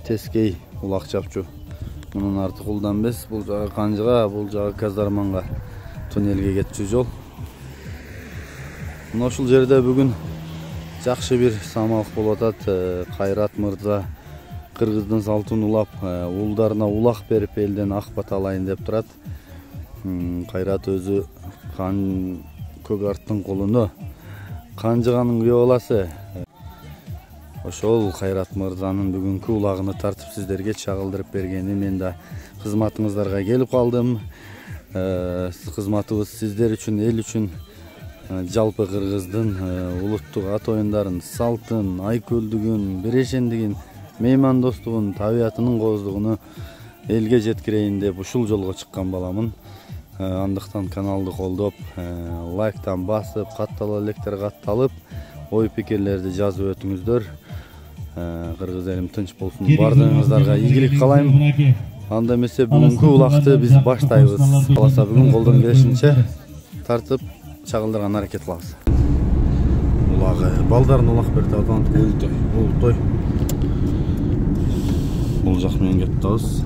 Teskey ulak çapçu. Bunun artık uldan bes, bul jağı Kanjıga, bul jağı Kazarmanga tünelge ketçü jol. Mына ушул жерде бүгүн жакшы бир самалык болуп атат. Кайрат мырза кыргыздын салтын улап, улдарына улак берип элден ак бата алайын деп турат. Кайрат өзү көк арттын колуну Канжыганын күйөө баласы. Ошол Кайрат мырзанын бүгүнкү улагыны тартып сиздерге чагылдырып бергени мен да кызматыңыздарга келип калдым. Кызматыбыз сиздер үчүн, эл үчүн, жалпы кыргыздын улуттук ат оюндарын, салтын, айкөлдүгүн, бирешендигин, меймандостугун, табиятынын кооздугуну элге жеткирейин деп ушул жолго чыккан баламын. Андыктан каналды колдоп, лайктан басып, каттала электер катталып, ой пикирлерди жазып өтүңүздөр. Кыргыз элим тынч болсун. Бардыгыңыздарга ийгилик каалайм. Анда эмесе бүгүнкү улакты биз баштайбыз. Каласа бүгүн колдон келишинче тартып чагылдырган аракет кылабыз. Улагы балдарын улак берди атан Ултой. Бул жак менен кеттебиз.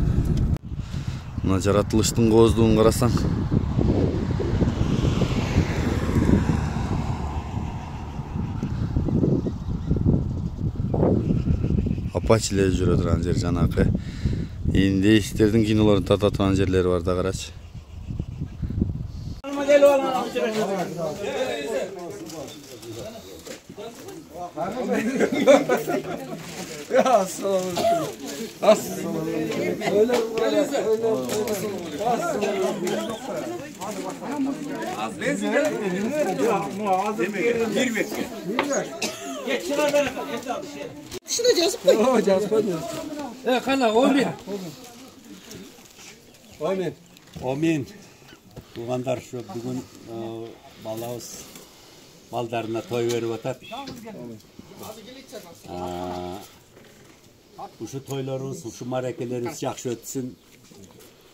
Мына жаратылыштын кооздугун карасаң. Апачилер жүрө турган жер жанакы. Индеистердин кинолорун тарта турган жерлери бар да, карачы. Şunu жазып қой. О, жазып қойдым. Қана, омен. Омен. Туғандар şu бүгін балауыз балдарына той беріп атат. Ушу тойларыбыз, ушу маракелерибиз жакшы өтсүн.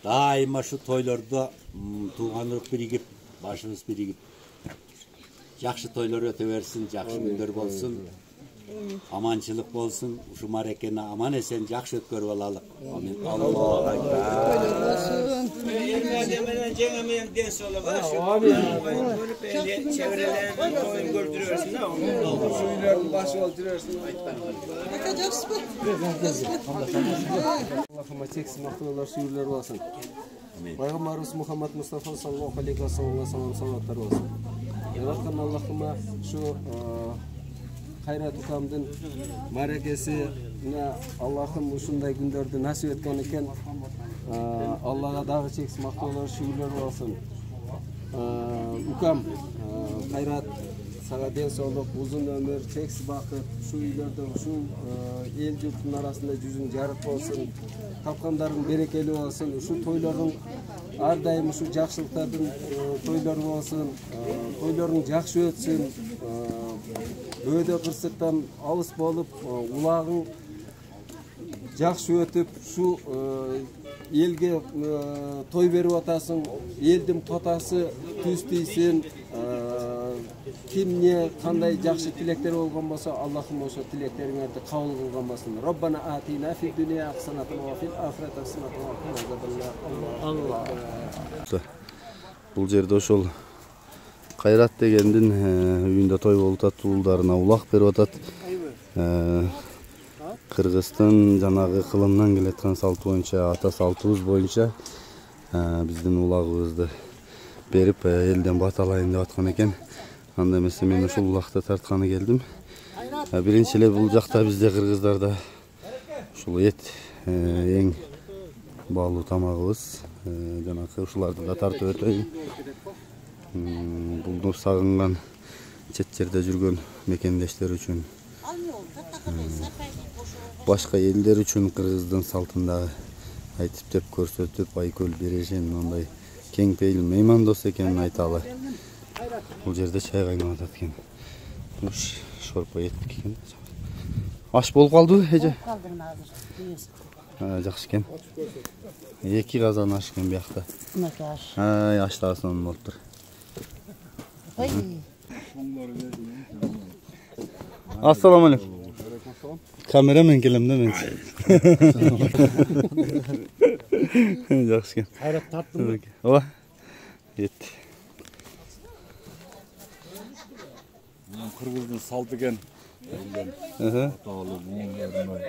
Дайыма şu тойлордо туғанырып биригип, башыбыз биригип. Жакшы тойлор өтө берсин, жакшы күндөр болсун. Amançılık olsun, şu marekeni aman esen jakşı ötkörüp alalım. Amin. Allahu Ekber. Demeden cengemeyen ders olabilir. Amin. Böyle çevrelerini oyun gördürüyorsun. Suyların başı öldürüyorsun. Allah'ıma çeksin mahtılar suyurlar olsun. Peygamberimiz Muhammed Mustafa sallallahu aleyhi ve sellem salavatlar olsun. Yaratkan Allah'ıma şu Kayrat ukamdın marekesi Allah'ım uşunday gündörde nasip etken eken Allah'a dağı çeksin mahtılar şükürler olsun. Ukam Kayrat sağa den soğuk uzun ömür çeksiz bakıp şu үйлерде şu el yurtun arasında yüzün jarık olsun. Tapkanların berekeli olsun. Şu toyların ardayım şu jakşılıktardın toyları olsun. Toyların jakşı ötsün. Böyle kırsıktan alыс bolup ulağın jakşı ötüp şu elge toy berip atasın, eldim totası tüstüysün, kim ne kanday jakşı tilekleri olgan bolsa Allah'ım oşo tilekleringерди kabul kılgan bolsun. Rabbana atina fid dunya hasanatan ve fil ahireti hasanatan ve qina azabannar. Allah. Бул жерде ошол Кайрат дегендин үйүндө той болуп атат, уулдарына улак берип атат. Кыргыздын жанагы кылымдан келаткан салт боюнча, ата салтыбыз боюнча биздин улагыбызды берип элден бата алайын деп аткан экен. Анда эмесе мен ушул улакты тартканы келдим. Биринчи эле бул жакта бизде кыргыздарда ушул эт эң баалуу тамагыбыз. Жанакы ушуларды да тартып өтөйүн. Булду сагынган чет жерде жүргөн мекендештер үчүн, башка элдер үчүн кыргыздын салтындагы айтып деп көрсөтүп, айкөл берешен мындай кең пейил меймандос экенин айталы. Бул жерде чай кайнап атат экен. Шорпо еттик экен. Аш болуп калдыбы, эже? Калдырма азыр. Жакшы экен. 2 казан аш экен биякта. Мынакей аш. Аш дагы сонун болуптур. Assalamu alaikum. Kameraman kelimde ben. Жақсы екен. Қайрат тарттың ба? Ооба. Жетті. Kırgız'ın saltıken patalı buğularını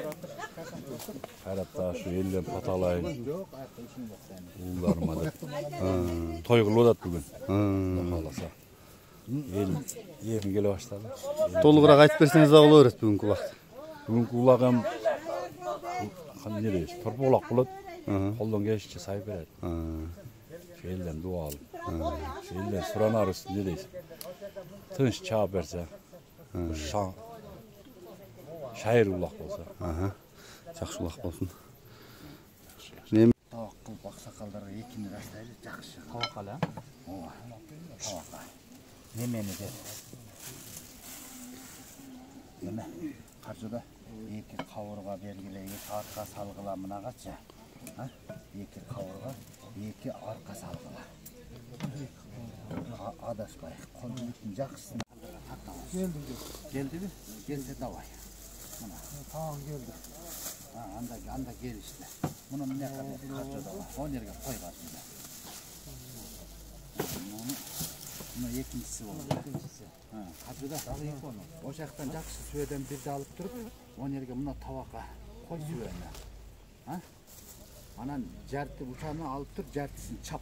hayatta şu elden patalayın buğularıma da toy kılıdat bugün bakalasa yerim gele başladı. Толығырақ айтып берсеңіз ақ болар еді бүгінгі уақыт. Бүгінгі улақ hem ne deyiz torpa ulaq bulad қолдан келişince sayıp beredi. Şu elden dua alın. Şu elden suran arısı ne deyiz tınç çağ berse şair ulaq bolsa. Жақсы улақ болсын. Tavak kılıp aksakaldарға екіні растайды жақсы. Tavak ala. Ооба. Tavakка. Немени де. Неме? Қаржыда екі қауырға бергіле, екі арқа салғыла мынағатша. Екі қауырға, екі арқа салғыла. Адаспай, қолдың жақсысына. Geldi mi? Geldi davay. Tamam geldi. Anda gel işte. Bunun ne kadar karşıda var. 10 yerine koy başında. Bunu ikincisi oldu. Karşıda ocaktan jakşı süveden bir de alıp durup 10 yerine buna tavaka koy süvene. Anan jartı uçağına alıp dur jartısını çap.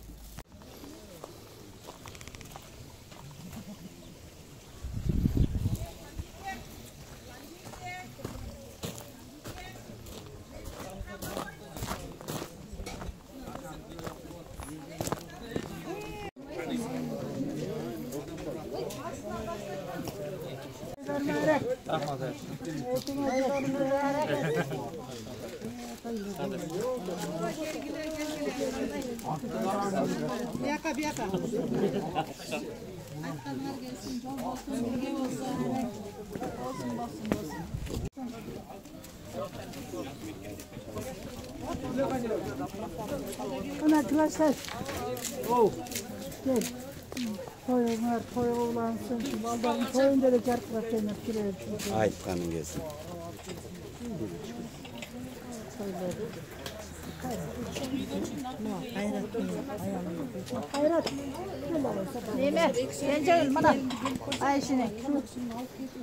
Biyaka. Aktarlar gelsin, yol olsun, bilgi olsun. Olsun. Arkadaşlar. Gel. Toyunlar, toy oğlansın. Vallahi toyunda da çarpırak denir kirelim. Ayıpkanın gelsin. Hayrat. Neyme? Gencel bana. Ayşine.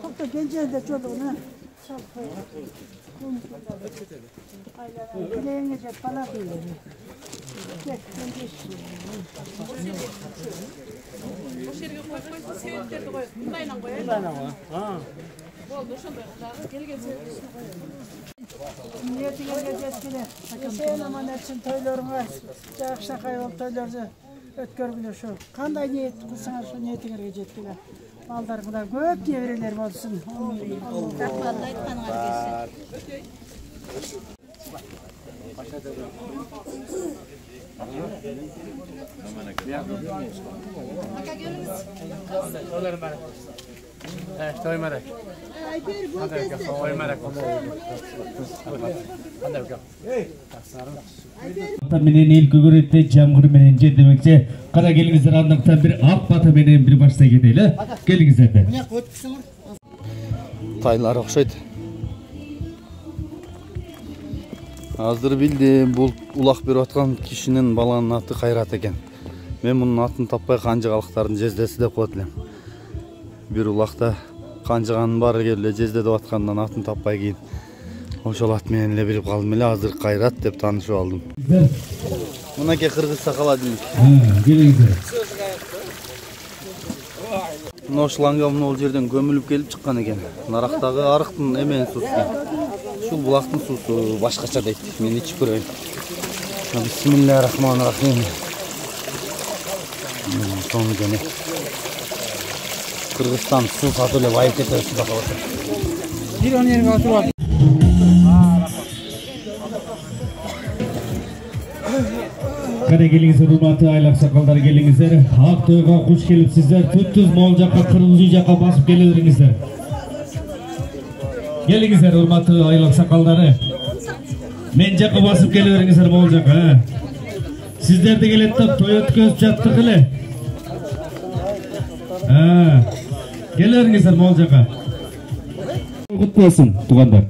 Çok da gencel de çocuğuna. Kileğine de bana koyuyor. Gel, gencel. Niyetine geleceğiz. Sen aman etsin toylarım var. Жақсы қайыл тойларды өткөргүлө ошо. Кандай ниет кылсаңар ошо ниетиңерге жеткиле. Балдарыңда көп неберелер болсун. Рахмат айтканыңар келсин. Toymarak. Toymarak. Menen el kөгөрөттө жамгыр менен же демекчи кара келиңиздер андактан бир ак бата менен бир баштай кетели. Келиңиздер. Тайлар окшойт. Азыр билдим, бул улак берип аткан кишинин баланын аты Кайрат экен. Мен мунун атын таппай канжыгалыктардын жездеси деп коет элем. Бир улакта канжыганын баары келип эле жезде деп аткандан атын таппай кийин ошол ат менен эле билип калдым эле. Азыр Кайрат деп таанышып алдым. Мынакей кыргыз сакала дейм. Мына ушуланга бул жерден көмүлүп келип чыккан экен. Нарактагы арыктын эмен суусу. Ушул булактын суусу башкача дейт. Мен ичип көрөйүн. Бисмиллахиррахманиррахим. Сону дене. Кыргызстан суу сатып эле байып кетет ушундай болсо. Бир он жерге отуруп ал. Kara gelingizler, hurmatlı aylak sakallar gelingizler. Ак тойго куш келипсиздер. Түттүз могул жакка, кыргызуу жакка басып келиңиздер. Gelingizler, hurmatlı aylak sakalları. Men жакка басып келиңиздер могул жакка. Сиздерди келет деп той өткөзүп жаттык эле. Келиңиздер могул жакка. Кут болсун, туугандар.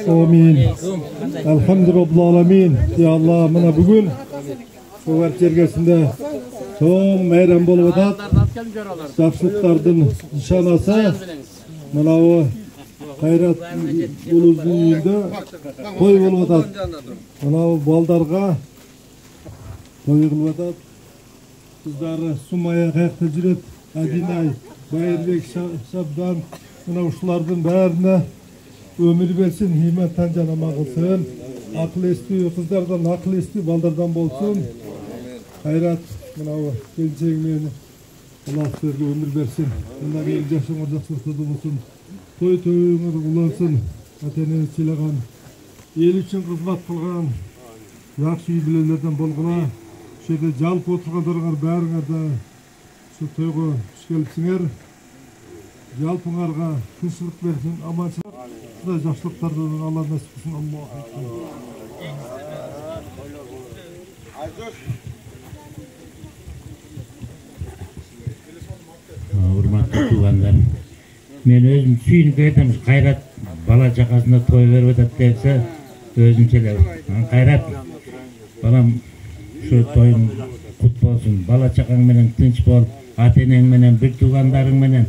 Amin. Elhamdülillah alamin. Ya Allah mana bugün Kovar çergesinde çoğun meyran bolup atat. Жақсылықтардың nişanası mana o Hayrat Uluz'un uyunda toy bolup atat. Mana o baldarga toy kılıp atat. Kızları Sumaya kayakta жүрет. Adinay, Bayırbek, Şabdan, mana uşulardın bärine ömür versin, himmetten canama kılsın. Akıl esti, kızlardan akıl esti, baldardan bolsun. Hayrat, mana o geleceğin Allah sizlerge ömür versin. Bunlar el yaşın orjakçılıkta bulunsun. Toy toyuңuz ulansın. Ata-eneni silagan, el üçün kızmat kılgan, jakşı үй-бүлөлөрдөн болгула. Şu yerде жалпы отургандарыңар баарыңар да şu toygo hoş kelipsiңер. Жалпыңарга тынччылык берсин, аманчылык, жакшылыктардан Allah насип кылсын. Аллаху акбар. Урматтуу туугандарым, мен өзүм сүйүнүп кетем. Кайрат бала чакасына той берип атат десе, өзүмчө эле Кайрат балам, şu toyun kut bolsun, bala çakaң менен тынч бол, ата-энең менен, бир туугандарың менен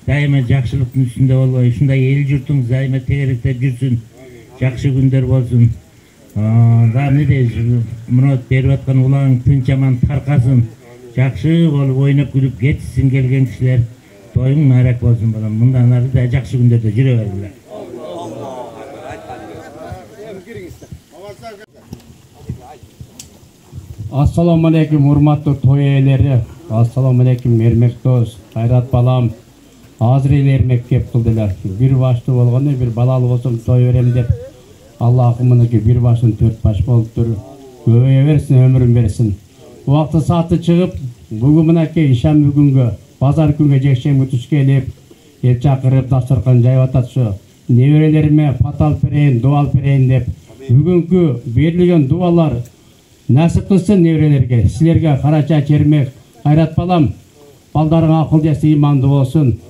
дайыма жакшылыктын үстүндө болбой, ушундай эл журтуң дайыма тегеректе жүрсүн, жакшы күндөр болсун. Да эмне дейсиз, мына берип аткан улаң тынч аман таркасын, жакшы болуп ойноп күлүп кетсин келген кишилер. Toyуң майрак болсун балам, мындан ары да жакшы күндөрдө жүрө бергиле. Assalamu alaikum hurmatlı toy eğleri. Assalamu alaikum Ermek dost, Hayrat balam. Hazır ermek kep kıldılar. Bir başlı olğanı bir balalı olsun toy verem dep. Allah akımınıki bir başın 4 baş bolup dur. Göbeye versin, ömrün versin. Vakti saati çıkıp bugün mınaki işem bugünkü pazar günge jekşem ötüş kelip el çakırıp dasturkan jayıp atat şu. Neverelerime patal pereyin, dual pereyin dep. Bugünkü berilgen dualar nasip kılsın nevrelerge, sizlerge Karaca Kermek, Hayrat balam, baldarına akıl desi imandı olsun,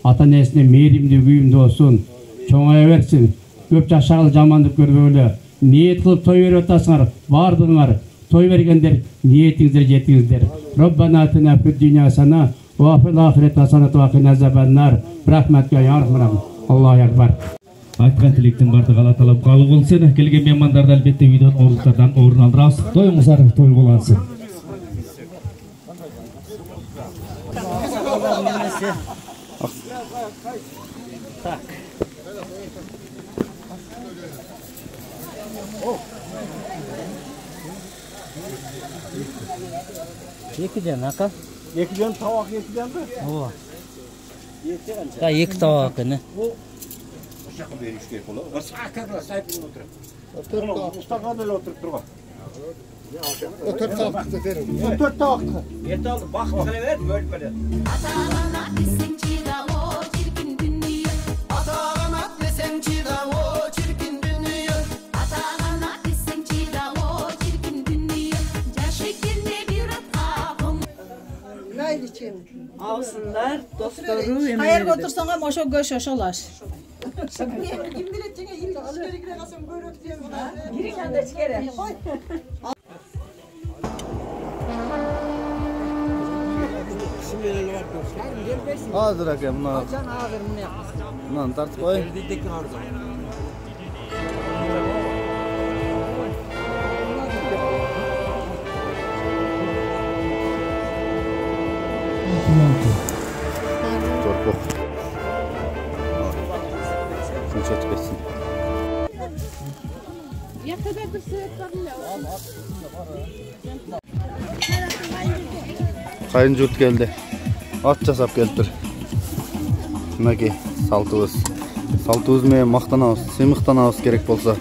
ata-enesine meyrimli güyümlü olsun, çoğaya versin, köp yaşağıl jamandık görбөйлө, niyet kılıp toy verip atasыңар, bardыңар, toy vergenler, niyetіңіздер жетіңіздер. Rabbana atina fid dunya hasana, wa fil ahireti hasanatan wa qina azabannar. Rahmetka ya Rahman. Allahu akbar. Айтқан тілектің бардығы Алла Таала қабыл болсын. Келген меймандарды әлбетте үйден орындықтардан орын алдырабыз. Тойыңыздар той болғансын. Екіден, ака? Екіден тавақ екіден бі? Ова. Да, екі тавақ не? Жақын бері үш керек болады. Сақырла, сайпын отырып. Ұстаған әлі отырып тұрға. 4 тавақты дерім. 4 тавақты. Ет алды, бақыт қылы берді, бөліп берді. Atağına desin çida o çirkin dünya. Atağına desin çida o çirkin dünya. Atağına desin çida o çirkin dünya. Yaşıkinde bir atağım. Naydı için. Alsınlar, dostları yemeğe. Hayır otursan oşo göş oşolar. Girin yanında çıkarım. Hazır aka bundan tartib qo'y. Torpoq. Shuncha o'tib ketsin. Yakada bir sırt Qayın jurt keldi. At jasap keliptir. Mineki saltыбыз. Saltыбыз менен мактанабыз, сыймыктанабыз керек болсо.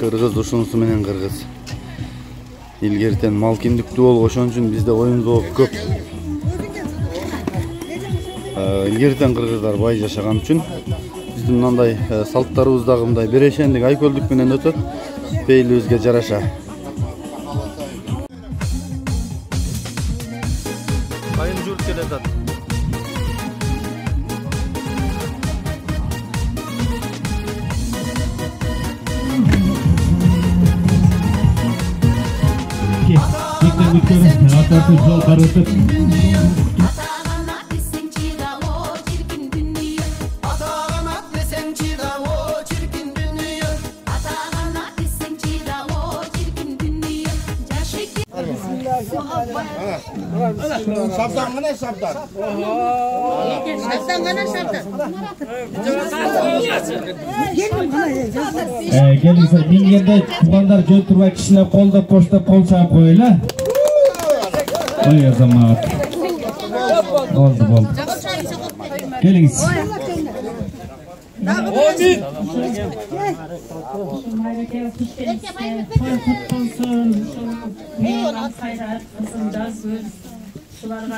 Кыргыз ушунусу менен кыргыз. Илгертен мал киндиктүү болуп, ошон үчүн бизде оюн-зоок көп. Илгертен кыргыздар бай жашаган үчүн биздин мындай салттарыбыз дагы мындай берешендик, айкөлдүк менен өтөт. Пейлибизге жараша. Qayın jurt келе жатат. Belki tekrar bitiyorum. Atatürk yol karıtıp. Şaptan ne şaptan? Gelin Dingende tuğanlar Jöltürvay kişine kolda poşta kol çağ koyla. Oy o zaman. Oldu. Geliniz. Şularga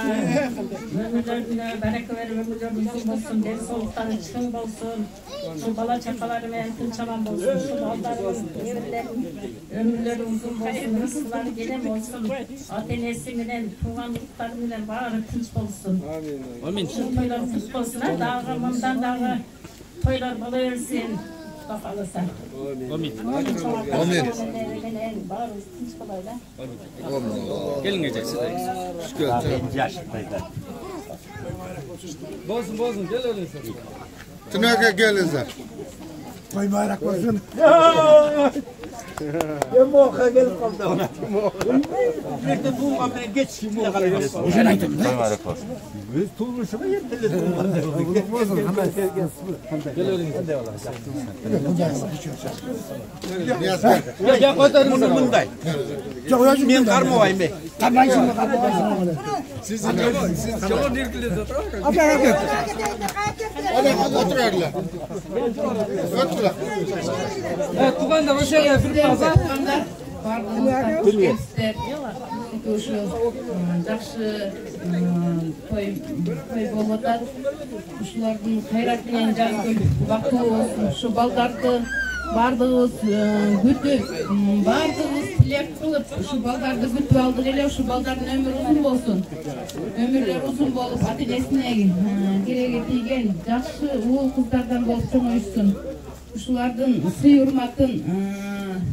ömürlerine bereket ver, ömürlerine uzun olsun, deri soğuktan çıkın olsun. Şu bala çakaları men tınçaman olsun, şu baldarının ömürleri uzun olsun, rızıkları gelem olsun. Atenesiminen, tuğanlıklarıminen bağırı tınç olsun. Amin. Şu toylar tınç olsun, ha dağı mamdan dağı toylar bala versin. Bakalım sen. Amin. Amin. Gelin gecesi de. Şükür. Bozun gel öyleyse. Tünaka gelirler. Koy bayrak olsun. Ya muhakka gelip kaldı ona. Bir de bu amına geç şimdi yakalayacağız. Hocam aytım. Bayrak olsun. Biz tulmuşuma yetmedi. Bozun hemen. Gel öyleyse. Ya koydan bunu bunday. Men karmavayım be. Tamam şimdi karmavayım. Siz çok nirkiledi. Hadi oturarlar. Oturlar. Evet, tuğan da başa gel bir pazar. Жақсы той болып атат. Ушулардын кайрат менен жаркөл бактуу болсун. Ушу балдарды бардыгыбыз күтүп, бардыгыбыз тилек кылып, ушу балдарды күтүп алдык эле. Ушу балдардын өмүрү узун болсун. Өмүрлөрү узун болуп, ата-энесине кереги тийген жакшы уул кыздардан болуп чоңоюшсун. Ушулардын сый урматын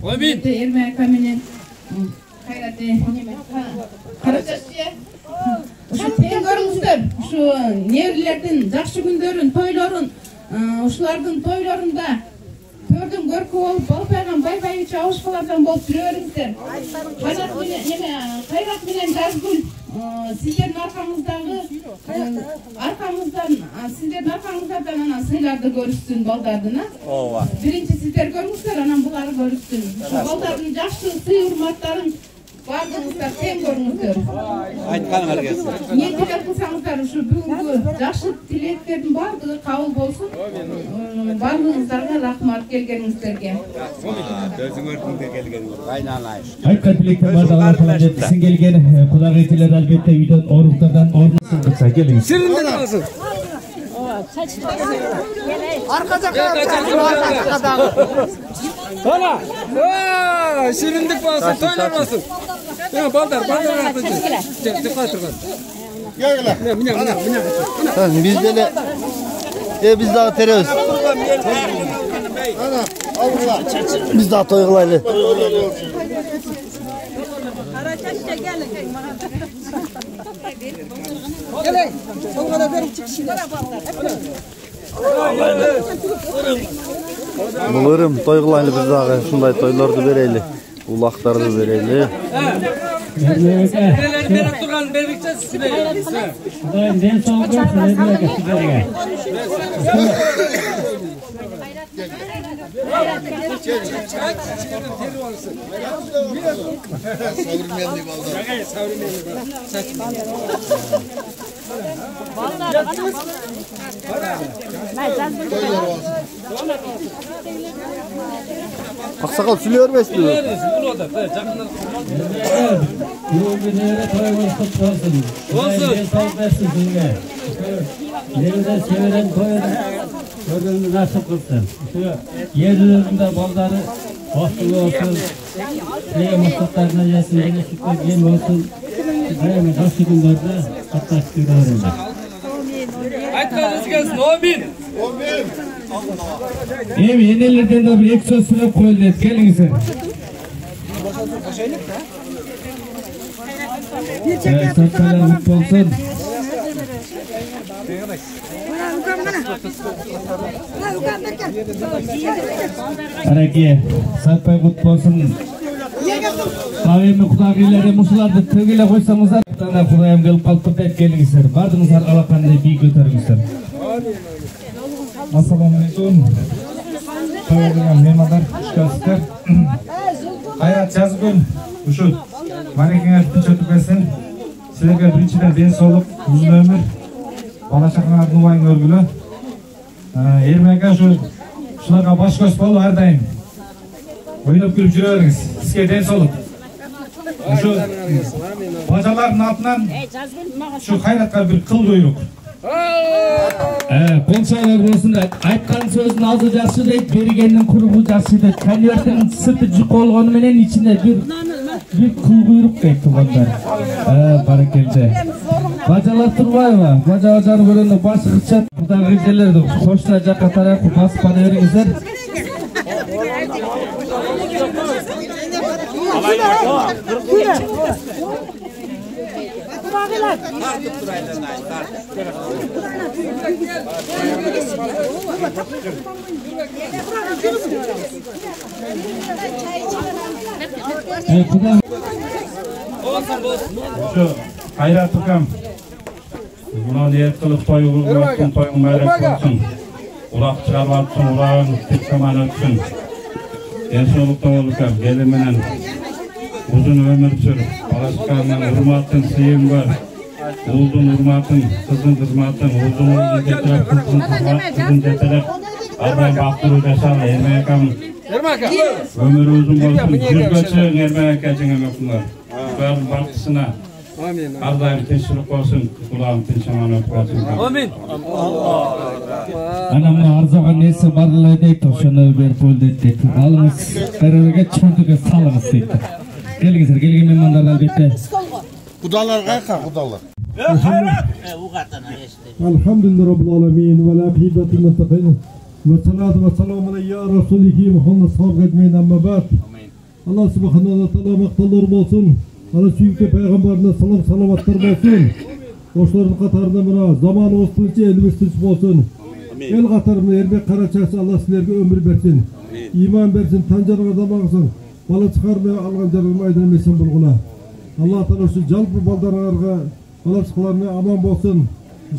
Эрме менен Кайраты неме карачашчы. Ушу тең көрүңүздөр. Ушу неберелердин жакшы күндөрүн, тойлорун, ушулардын тойлорунда көрдүм көркү болуп, балпайган байбайча абышкалардан болуп жүрө бериңиздер. Кайрат менен Жазгүл сиздердин аркаңыздан анан сыйларды көрүшсүн балдардын. Ооба. Биринчи сиздер көрүңүздөр, анан булары көрүшсүн. Ушу балдардын жакшы сый урматтарын бардыгыңыздар тең көрүңүздөр. Айтканыңар келсин. Не тилек кылсаңыздар, ушу бүгүнкү жакшы тилектердин бардыгы кабыл болсун. Бардыгыңыздарга рахмат келгениңиздерге. Өзүңөрдүн келгениңер. Айналайын. Айткан тилектер бар, Алла таала жеткизсин келген. Кудагыйтилер албетте үйдөн оруктардан орнусун кылса келиңиз. Сириндик болсун. Arka arkadan. Ana! Şirinlik basın, toylar basın. Ya baldar atın. Dikkat turgan. Gel. Ana biz böyle biz daha teröz. Ana avrular. Biz daha toy kılaylı. Karaçaşça gelin. Gelin. Onlara verin çıkışına. Bulurum toy kılaylı biz daha şunday toylarda bereyli. Ulaklarda bereyli. Nereler berip turgan berikçe size. Ben soğuk sizlerge. Aksakal sülüyor besli. Nerede severen koyun gördüğünü nasıl kılsın. Şu yerlerinde balları vakti olsun. Neye mutluluklarına gelsin, yine sütler yem olsun. Dayanı karşı günlerde katlaştığı öğrenci. Aytkanınız gelsin, amin. Evi yenelerden de bir ek söz söyleyip koyuldu. Gelin sen. Satçalar kutlu olsun. Araki, satpay kutlu olsun. Kavemi kudagilere musulardı tövgele koysanızlar. Tana kudayım gelip kalkıp et gelingizler. Bardınızlar alakanday bir götürünüzler. Assalamu alaikum. Kaveminden mehmanlar, hoş geldinizler. Hayat yazgın, uşu. Marekine tüçötü besin. Sizlerge birinçiden deniz olup, uzun ömür. Bala çakınlar nuvayın örgülü. Ermeke şularga baş göz bolu her daim. Oynayıp gülüp жүреріңіз. Sizге deniz olup. Şu bacaların altından şu hayratқа bir kıl buyruk. Konçaylar olsun da aytқан sözün ağzı жақсы deyip bергеннің kuruğu жақсы deyip конверттің сырты жұқа olғаны менен içinde bir kıl buyruk deyip tuğanдар. Баракелді. Бажалар Турбаева, бажаны көргенде башы қылчат. Құдағи жерлерді қошына жаққа тарапы басып бара беріңіздер. Şu Hayrat Tukam, buna niyet kılıp toy uğurluyorsun, toyun meyrek olsun. Ulak çırabatsın, ulağın tıklaman ötsün. Ensolukta olukam, geliminen uzun ömür sürüp, balasıkandan hurmatın sıyım var. Uldun hurmatın, kızın hurmatın, uldun getirip, kızın getirip, ardan baktırı yaşal, ermeye kamın. Ömür uzun olsun, yüzgöçün ermeye keçin ömürler. Bәрін бақытысына ардайым тыншылық болсын, құлағым тыныш аман өтіп қалсын. Амин. Анамның арзаған несі барлай дейді, ошаны беріп өлдеді дейді. Алыңыз, бәріге чөндіге салыңыз дейді. Келіңіздер, келген меймандардан бетте. Құдалар қайқа, құдалар? Elhamdülillah Rabbil Alemin ve la hibati muttaqin ve salatu ve selamu aleyhi ya Resulihi Muhammed sallallahu aleyhi ve sellem. Allah subhanahu wa ta'ala maqtallar bolsun. Allah süykü peygamberine salam salavatlar bolsun. Oşların katarında buna zamanı olsunca elbistinç bolsun. El katarını erbek karaçası Allah sizlerge ömür versin. İman versin, tancarına damağısın. Bala çıkarmaya algan jarını aydırmesin bulguna. Allah ta'ala şu jalpı baldarlarga bala çıklarına aman bolsun.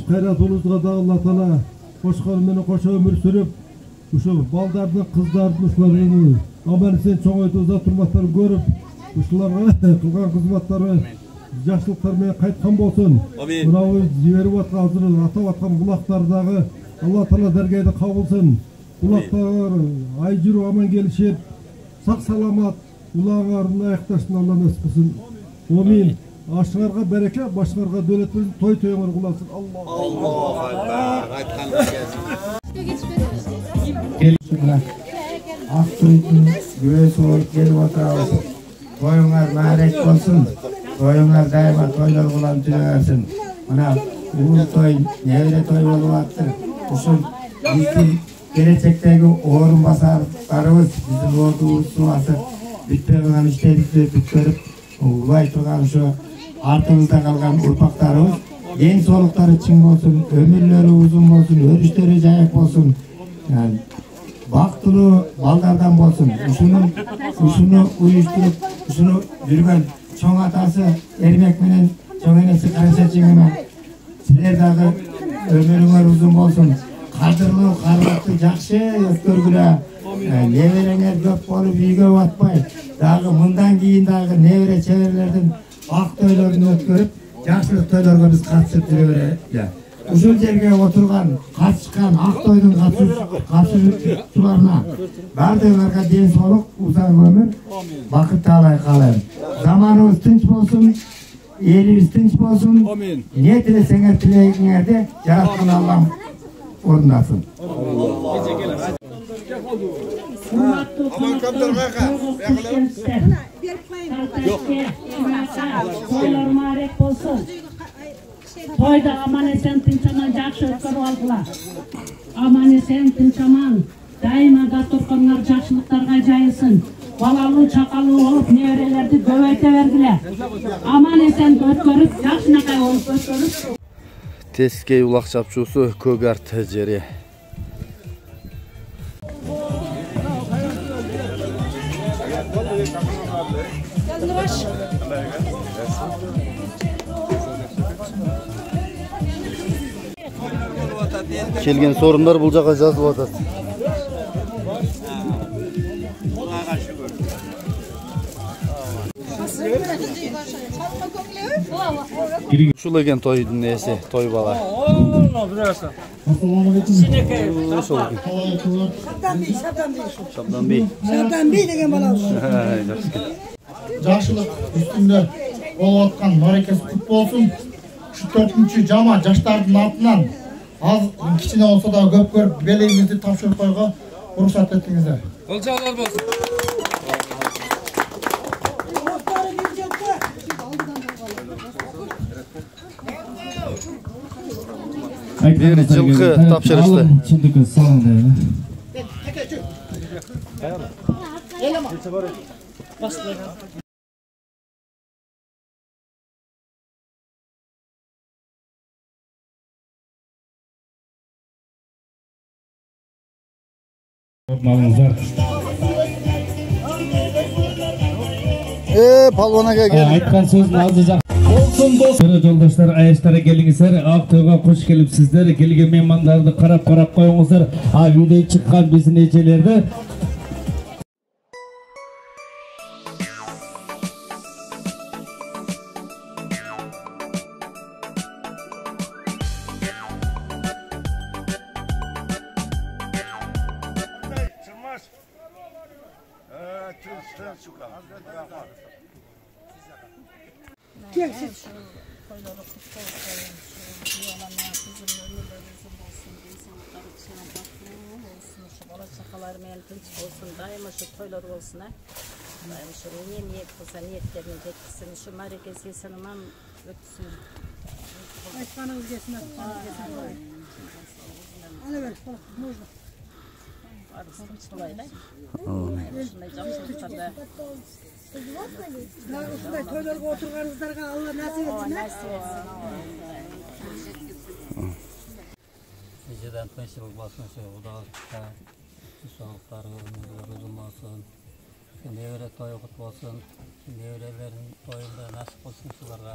Hayrat oluzga da Allah ta'ala koşkarmeni koşa ömür sürüp şu baldardın kızlardın uşlarını aman sen çoğaydı uzat turmatları görüp uşlarga kılgan kızmatları yaşlıklarına kayıtkan bolsun. Mınavı jiberip atkan hazır atap atkan bulaklardagı Allah ta'ala dergeyde kabulsun. Bulaklar ay jürü aman gelişip sak salamat ulağın ayaktaşın Allah nasip kılsın. Amin. Aşılarga bereke, başlarga dölet versin, toy toyuңар kulansın. Allah Allah. Gelişimler. Aktürk'ün güvesi olup gelip oturağız. Toyuңар mərek olsun. Toyuңar daima toylar kulan tüneversin. Mana uğur toy, nevre toy olup attı. Uşun bizim gelecekteki oğrun basarlarımız bizim ordu uğursuması bitpeğen işledikleri bitperip ulay turgan şu артымызда қалған ұрпақтарымыз денсаулықтары чың болсын, өмірлері ұзын болсын, өріштері жайық болсын, бақытлы балдардан болсын. Ушуну уюштуруп, ушуну жүргөн чоң атасы Эрмек менен чоң энеси Караша жеңеме силер дагы өмүрүңөр узун болсын. Кадырлуу, кармактуу, жакшы өткөргүлө. Небереңер көп болуп үйгө батпай, дагы мындан кийин дагы небере чеберлердин ак тойлорун өткөрүп, жакшылык тойлорго биз катышып жүрө берели. Ушул жерге отурган, катышкан ак тойдун катышуучуларына баардыгыңарга ден соолук, узак өмүр, бакыт таалай каалайм. Заманыбыз тынч болсун, элибиз тынч болсун. Не тилесеңер тилегиңерди жараткан Аллам орундасын. Toylar mübarek olsun. Toyda aman esen tinçaman jakşı ötkөрüp algılar. Aman esen tinçaman daima dasturkanlar jakşılıklarga jayılsın. balalı çakalı olup nevrelerdi göbeyte verdiler. Aman esen ötkörüp, yaşınakay olup ötkörüp. Teskey ulaq çapçusu Kөгart jeri. Kelgen sorunlar bul jaka жазылып атат. Ушул экен тойдун эси, той бала. Шабданбей деген бала ушул. Жакшылык үстүндө болуп аткан мааракеси кут болсун. Şu 4-cü jama жаштардын атынан az кичине болсо да көп көрүп белегибизди тапшырып койго уруксат этиңиздер. Колчалар болсун. Bir жылкы тапшырышты. Чындыгы салынды. Palvon aka gel. Aytkan sözün azıcık. Olsun dostlar, joldaşlar, ayaşlara gelingizler. Aktoyga hoş kelipsizler. Kelgen mehmanlarını karap koyuңuzlar. Video çıkkan bizim necelerde. Gelsiz. Bala çakalar men tinç olsun, daima şu toylar olsun ha. Daima şu niyet kılsa niyetlerini getirsin, şu marekesi sanımam ötsün. Aytkanınız gelsin, ana ver, можно. Ушундай тойлорго отурганыңыздарга Алла насип этсин. Ежеден тынччылык болсун, Кудайга саалыктары бузулмасын. Небере тою кут болсун, неберелердин тоюнда насип болсун ушуларга.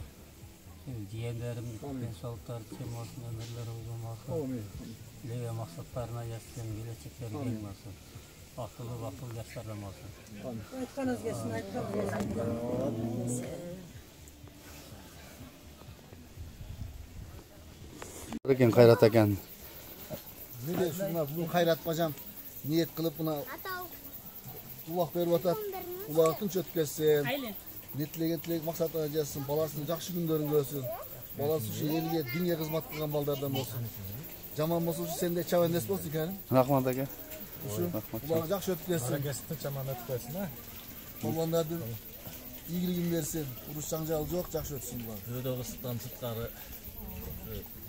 Жиендерим ден соолуктары чым болсун, өмүрлөрү узун Леге максаттарына жеткен, келечектерин кең болсун. Бактылуу жаштардан болсун. Aytkanınız gelsin, aytkanınız gelsin. Eкен Кайрат экен. Міне шуна бүгін Кайрат бажам ниет кылып мына улак берип атат. Улак тынч өтүп кетсин. Ниеттелеген тилек максатына жетсин, баласынын жакшы күндөрүн көрсүн. Баласы ушу элге, динге кызмат кылган балдардан болсун. Жаман болсо сенде чабан нес болсун экен. Рахмат аке. Ушу улак жакшы өтүп кетсин. Тынч аман өтүп кетсин, а. Болгондордун ийгилигин берсин. Уруш жаңжал жок, жакшы өтсүн булар. Өйдө кыстан сырткары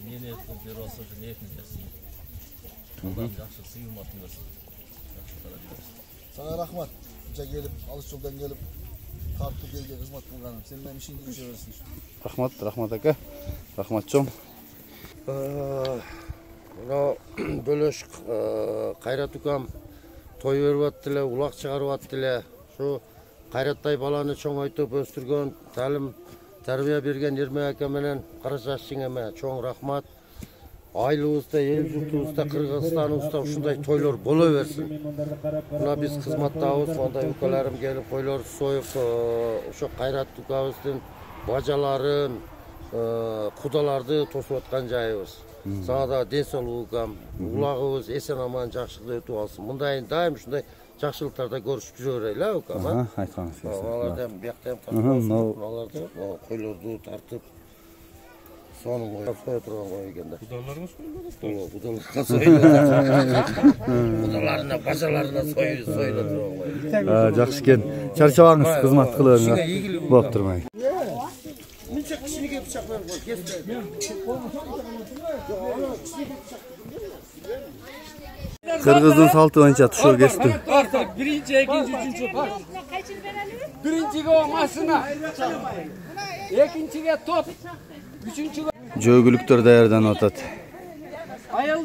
ниет кылып берип алса ушу ниетин берсин. Аллах жакшы сыйматын берсин. Сага рахмат. Bunca gelip, alış yoldan gelip tartı gelge hizmet kılganım. Senden işin düşe versin. Rahmat aka. Rahmatçım. Мына бөлөш Кайрат укам той берип аттылар, улак чыгарып аттылар. Şu Кайраттай баланы чоңойтуп өстүргөн, талим тарбия берген Эрмек ака менен Карачаш жеңеме чоң рахмат. Айлыбызда, эл журтубузда, Кыргызстаныбызда ушундай тойлор боло берсин. Мына биз кызматтабыз, мындай укаларым келип койлор союп, ошо Кайрат укабыздын бажаларын, кудаларды тосуп аткан жайыбыз. Сага да ден соолук укам, улагыбыз эсен аман жакшылык өтүп алсын. Мындайын дайым ушундай жакшылыктарда көрүшүп жүрө берели, укам. Айтканыңыз келсин. Алардан бияктан тартып, аларды койлорду тартып сонун коюп сое турган кой экен да. Кудаларга союлат. Кудаларга союлат. Кудаларына, бажаларына союлат турган кой. Жакшы экен. Чарчабаңыз, кызмат кылыңыз. Болуп турмай. Мынча кичинеге бычак берип кой, кесте. Кыргыздын салты боюнча тушоо кестим. Биринчи, экинчи, үчүнчү. Birinciga o masına. Ikinchiga top. Üçüncüge Жөгүлүктөр даярданып атат.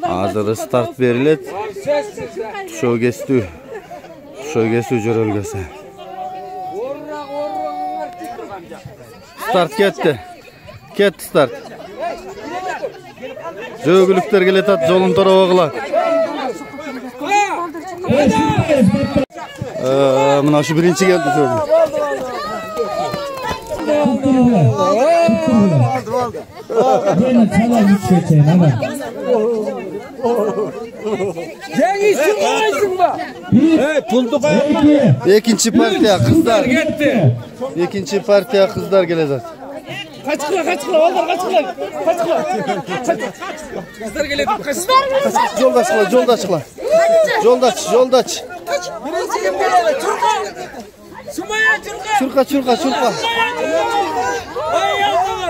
Азыр старт берилет. Тушоо кесүү жөрөлгөсү. Старт кетти. Кетти старт. Жөгүлүктөр келатат, жолун торобогула. Мына ушу биринчи келди жөгүл. Экинчи партия кыздар. Экинчи партия кыздар келет. Kaçkıla, oğullar kaçkıla. Kızlar geliyor, kızlar. Yoldaş. Birinci kim geliyor? Sumaya, Çurka. Ay yavrum.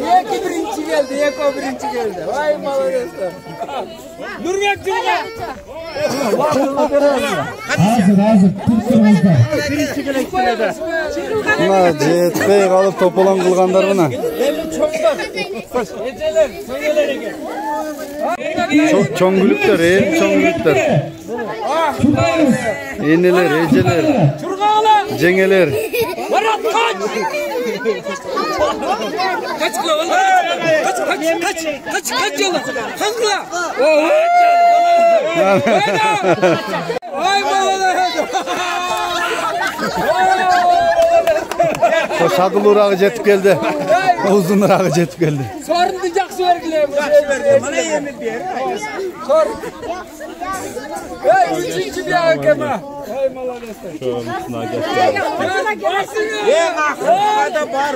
Yeki birinci geldi. Vay malakaslar. Nurmek Çurka. Hazır. Türkçemizde. Birinci gelektirede. Мына жетпей калып тополон кылгандар мына. Чоң күлүктөр, чоң күлүктөр. Энелер, эжелер. Жеңелер. Kaç kilo oğlum? Kaç yola? Kankla. Vay malakaslar. Шадылуураак жетип келди. Узунураак жетип келди. Sorundu жақсы бергиле. Mana yemil bir. Sor. Üçüncü bir hakema. Hay malakaslar. Şuna geçti. Hadi bar.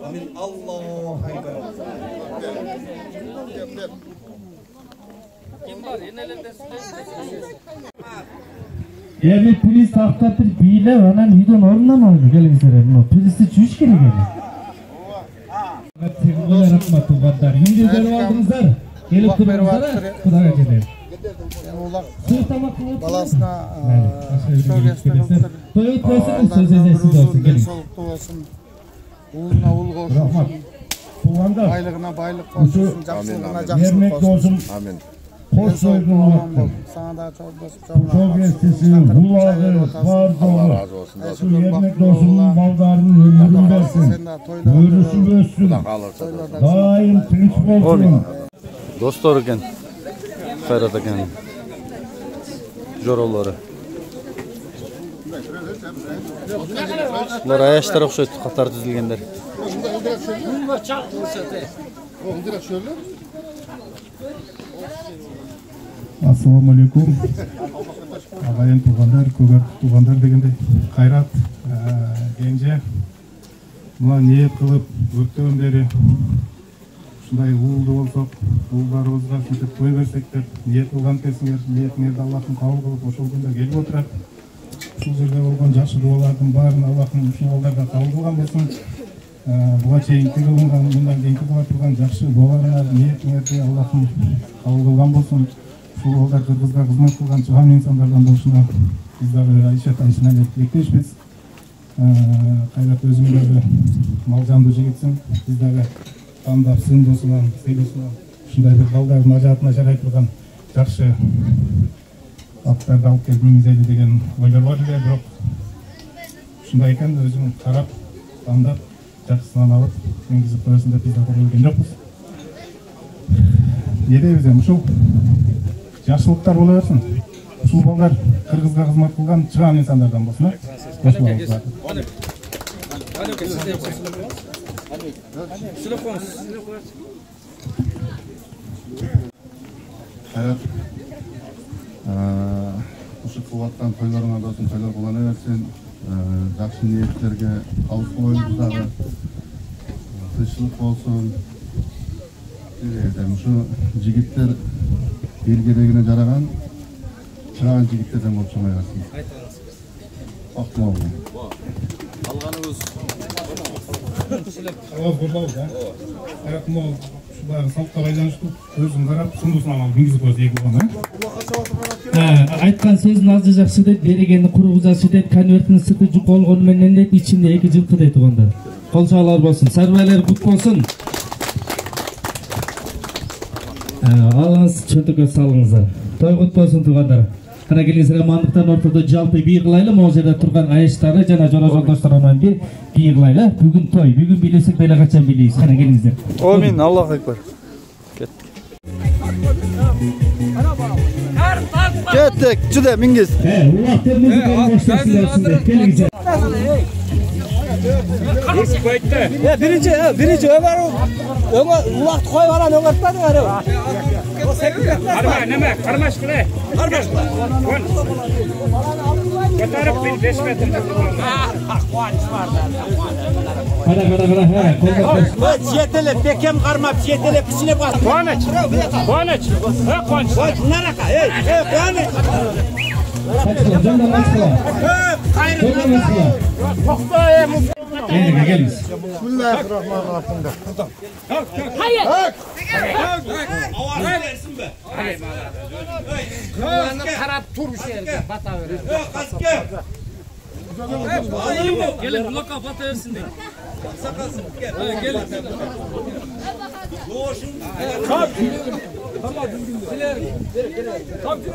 Amin. Allahu Ekber. Evi polis taktapır biyle anan hidon orundan oldu gelmişler. Polisi çüş керек edi. Sevgiler rahmat tuğbatlar. Şimdi görüp aldınızlar. Gelip durumuzlar. Kudağa gelir. Balasına Toyot olsun, söz ezesiz olsun. Gelin. Uğuruna uğurlu olsun. Tuğanda. Baylığına baylık olsun. Жақсылығına жақсылық Vermek olsun. Amin. Hoş soygun olsun. Sana da çok Çok estesi, hulağı, var dolu. Su yermek olsun, maldarının ömrünü versin. Ömrüsü ölsün. Daim tinç olsun. Dostlar eкен. Kayrat eкен. Жоролору. Булар аяштар окшойт, катар тизилгендер. Ассаламу алейкум. Ағайын туғандар, көгер туғандар дегенде Қайрат, Кенже. Мына ниет қылып өткен бері ушундай уулду болсок, уулдарыбызга ушинтип той берсектер, ниет кылган экенсиңер, ниетиңерди Аллахым кабыл кылып ошол күндө келип отурат. Ушул жерде болгон жакшы дуалардын баарын Аллахым ушул балдарга кабыл кылган болсун. Буга чейинки кылынган, мындан кийинки кыла турган жакшы дуаларыңар, ниетиңерди Аллахым кабыл кылган болсун. Ушул балдар кыргызга кызмат кылган чыган инсандардан болушуна биз дагы Айша тайшына тилектешпиз. Кайрат өзүң дагы малжандуу жигитсиң, биз дагы тандап сын досунан, сейдосунан ушундай бир балдардын ажаатына жарай турган жакшы аттарды алып келгениңиз эле деген ойлор бар эле, бирок ушундай экен өзүң карап, тандап, жакшысынан алып энгизип коесуң деп биз да көргөн жокпуз. Не дейбиз эми ушул жакшылыктар боло берсин. Ушул балдар кыргызга кызмат кылган чыган инсандардан болсун. Кошулабыз. Кайрат, ушу кылып тойлоруңар болсун, тойлор боло берсин. Жакшы ниеттерге кабылып дагы тынччылык болсун. Ушу жигиттер эл керегине жараган чыган жигиттерден болуп чыгмай калсын. Akmal. Alğanınız. Ağız qo'rqov da. Akmal shularni salqqa baylanishib, o'zim qarab, sundusini olib, mingiz ko'z egi bo'lgan. Айтқан сөзін азы жақсы дейді, берегенді құрғызасы дейді, конверттің сырты жұқа олғаны менен дейді, içinde екі жылқы дейді онда. Қол шағалар болсын, сарбайлар құт болсын. Алыңыз чөнтікке салыңыздар. Той құт болсын туғандар. Қана келіңіздер, амандықтан ортада жалпы бей қылайлы, ол жерде тұрған айыштары жана жора жолдастарынан бей қылайлы. Бүгін той, бүгін билесек бәлі қачан билейіз. Қана келіңіздер. Амин, Аллах акбар. Kettik, juda mingiz. Uloqda muzikani boshlasizlar, kelingizlar. Birinchi Ömer uloqni qo'yib oladi, o'rgatmadinglar. Nima? Qarmash qilay. Ko'tarib 5 metrda. Qara. Chetilib, bekam qarmab, chetilib, ichine bas. Quvonch. Quvonch. Naraqa? Ey, Quvonch. Jondan masxara. Geliniz. Bismillahirrahmanirrahim. Hayır. Qarab tur shu yerga bataveradi. Gelin bloka bataversin de. Gelin.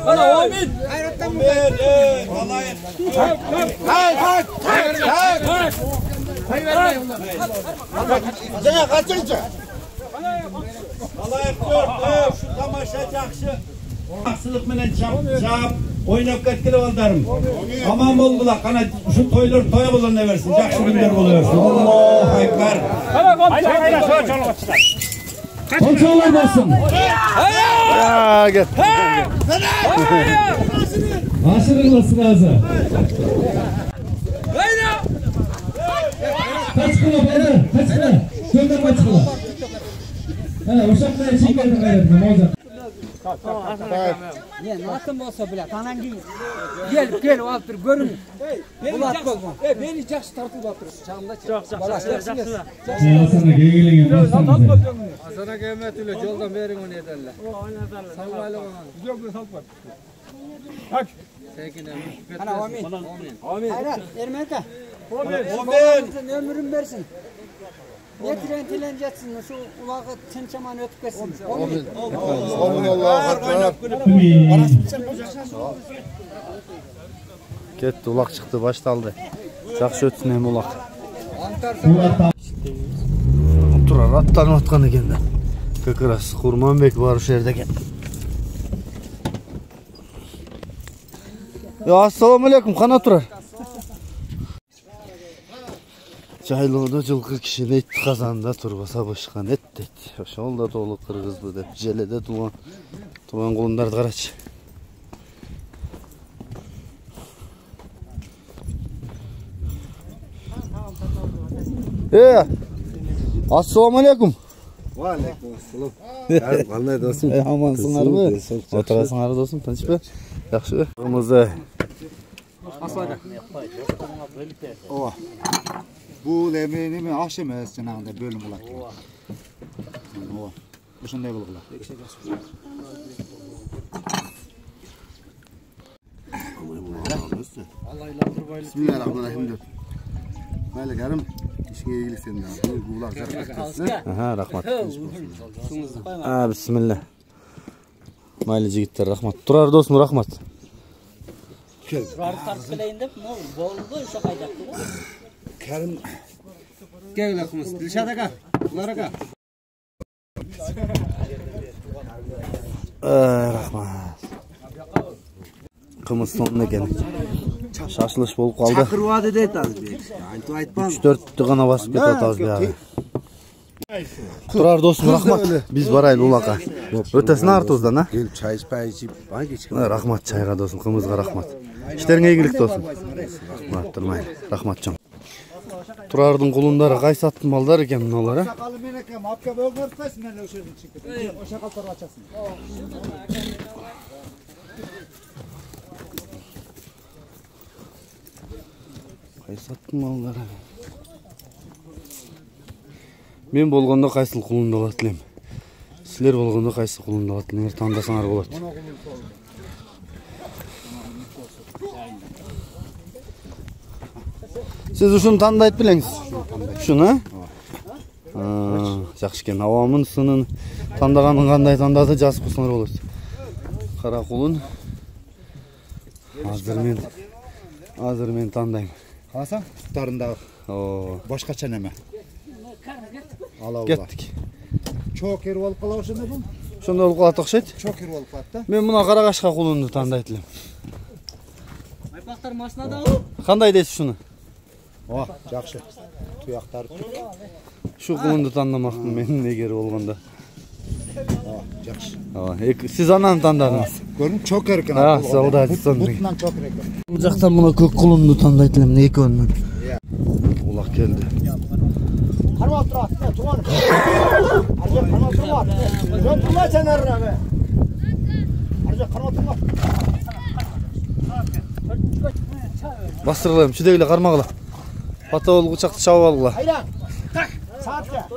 Ana Amin. Jana kaçınca? Alayıp gör, şu tamaşa жақсы. Ақсылық менен чап, ойнап кеткеле балдарым. Аман болдула, қана şu toylар тоя болона берсин, жақсы күндөр боло берсин. Аллаху акбар. Konçalar basın. Gel. Aşırılmasın ağzı. Kaç kilo bana? Kaç kilo? Gönder kaç kilo? Uşaklara çekmedim gayretine, ne olacak? Ne nasıl olsa bile, tanan giyin. Gel, alıp bir görün. Bulat olma. Beni жақсы tartıp atırız. Çağımda çek. Sana gelin basın. Sana kıymet ile yoldan verin onu ederler. Sallayla bana. Yok mu salp var? Hak. Ana amin. Amin. Hayır, Ermenka. Amin. Ömrüm versin. Yetiren jetsin, şu ulağı çınçaman ötüp geçsin. Amin. Amin Allah'a akbar. Ketdi, ulaq chiqdi, baştaldı. Жақсы ötsün hem ulaq. Turar atlanıp atkan eken de. Kıkıras, Kurmanbek var şu yerde eken. Ya assalamu alaikum, qana Turar. Жайлоодо жылкы кишини ит казанда турбаса бышкан эт дейт. Ошол да толук кыргызбы деп желеде туулган кулундарды карачы. Assalamu alaikum. Wa alaikum assalam. Qanday do'stim? Amansыңарбы? Отурасыңар досум, тынчпы? Жакшыбы? Кырмызы. Ova. Bu emeğini akşam esnasında bölüm bulak. Ova. Uşunday bulaklar. Bismillahirrahmanirrahim. Mayli garim, işine iyilik senden. Bu bulak jarqatsa. Aha, rahmat. Bismillah. Mayli jigitler, rahmat. Turar dostum, rahmat. Turar'ı tartışılayın dep, ne oldu? Boldu, uşa qaydaktı da. Karim. Gel bakımız. Dilşat aka. Bunlar aka. Rahmat. Kımız sonuna gelin. Şaşılış bolup kaldı. Çakırvadı deyt az bir. Ayntı aytmam. 3-4 gana basıp ketip atağız bir abi. Turar dostum, rahmat. Biz baraylı ulaka. Ötesini artığızdan ha? Gelip çay içip. Rahmat çayga dostum, kımızga rahmat. İşlerine iyilik dostum. Rahmat durmayın. Rahmat can. Turardın kulundары qayсы аттын балдар екен мыналар, а? Сакалы мен экем, апка бөгөртпөйсүн эле ошо жерден чыгып. Ошо калтырып ачасың. Кайсаттын малдары. Мен болгондо кайсыл кулунду алат элем. Силер болгондо кайсы кулунду алат элеңер тандасаңар болот. Siz ушуну тандайт белеңиз? Ушуну, жакшы экен. Абамын сынын тандаганын кандай тандады жазып койсоңор болот. Кара кулун. Азыр мен тандайм. Каласаң, туттарындагы. Башкача неме? Кеттик. Чокер болуп калабы ошондо бул? Ошондой болуп калат окшойт. Чокер болуп калат да. Мен мына карагашка кулунду тандайт элем. Айпактар машинадабы? Кандай дейсиз ушуну? Жакшы. Туяктары түк. Şu kılındı tanımaktım benim ne geri olganda. Жакшы. Siz anam tanıdınız. Görün çok erken. Salda son. Butdan çok erken. Bu jaktan buna kök kılındı tanıdaytım ne ekönün. Ulak geldi. Karma oturat. Tuğan. Arca karma oturat. Yok kula sen arra. Arca karma oturat. Bastırılayım şu değil karmağla. Pata ol uçakta çabuk algıla. Hayran. Tak. Saatga.